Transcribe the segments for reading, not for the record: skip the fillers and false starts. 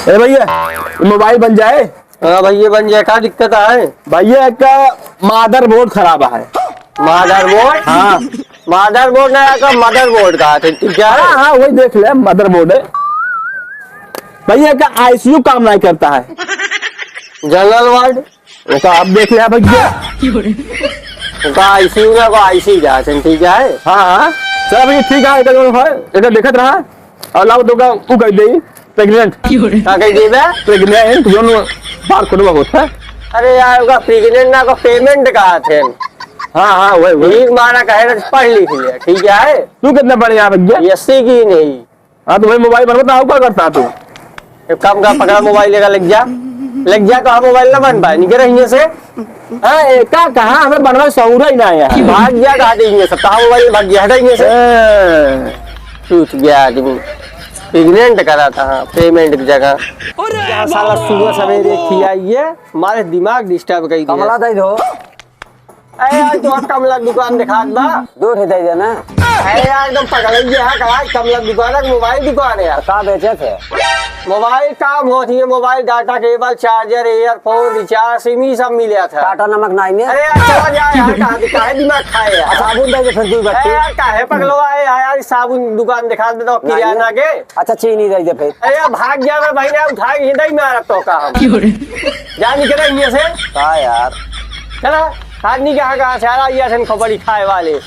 ए भैया मोबाइल बन जाए। हाँ भैया बन जाए, क्या दिक्कत है भैया का मदर बोर्ड खराब है। Mother board? हाँ मदर बोर्ड ना का मदर बोर्ड का है, ठीक है। हाँ हाँ वही देख ले, मदर बोर्ड है भैया का। आईसीयू काम नहीं करता है, जनरल वार्ड उसका आप देख ले भैया। का आईसीयू ना को आईसी जा, ठीक है। हाँ हाँ चल भैया ठीक है, एक देखत रहा और लाओ तो का ऊ कह दे प्रेग्नेंट। क्या कह दी बे? प्रेग्नेंट जोन बार खुलवा होता है। अरे यार उसका प्रेग्नेंट ना को पेमेंट कहा थे। हाँ हाँ वही वही। ठीक माना कहे तो पढ़ लिख लिया, ठीक है। तू कितना पढ़े यहाँ भैया? एससी की नहीं। हाँ तो वही मोबाइल बनवाता हूँ, क्या करता तू? एक काम का पकड़ा मोबाइल लेकर लग जा तो हम मोबाइल ना बन पाए निकल रही से। हाँ एका कहाँ हमें बनवा सौरा ही ना आया। भाग गया कहा देंगे सब, कहा मोबाइल भाग गया हटाएंगे से। टूट गया आदमी, प्रेग्नेंट करा था पेमेंट की जगह। क्या साला सुबह सवेरे खियाइए, हमारे दिमाग डिस्टर्ब कर कमला दिया। दे दो। अरे यार तो कमला दुकान दिखा बा। दो ठे दे देना। अरे यार एकदम पकड़ गया है, कहा कमला दुकान है, मोबाइल दुकान है यार। का बेचे थे? मोबाइल काम होती है, mobile data cable charger earphone recharge SIM ही सब मिला था। टाटा नमक नहीं है। अरे यार चला जा यार, काहे दिमाग खाए यार। साबुन दे दे फिर दो अरे बच्चे। यार काहे पगलो आए यार, साबुन दुकान दिखा दे तो किराना के। अच्छा चीनी दे दे फिर। अरे यार भाग गया मैं भाई ने उठा के हिंदा ही मारा तो का हम। जा निकल रही से। का यार चला आदमी कहाँ से आ रहा है खबरी खाए वाले।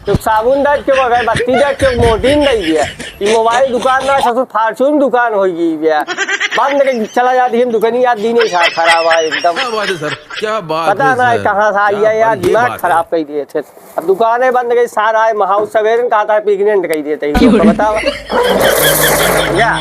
तो साबुन दर्द के बगैर बत्ती दर्द के मोटीन नहीं दिया। ये मोबाइल दुकान ना सब फार्चून दुकान हो गई भैया। बंद करके चला जाती है दुकान, यार दिन ही खराब है एकदम। क्या बात है सर, क्या बात पता है ना सर, कहाँ से आई है यार, ये दिमाग बात खराब कर दिए थे। अब दुकानें बंद गई, सारा है महाउस सवेरे कहा था प्रेग्नेंट कर दिए थे। बताओ क्या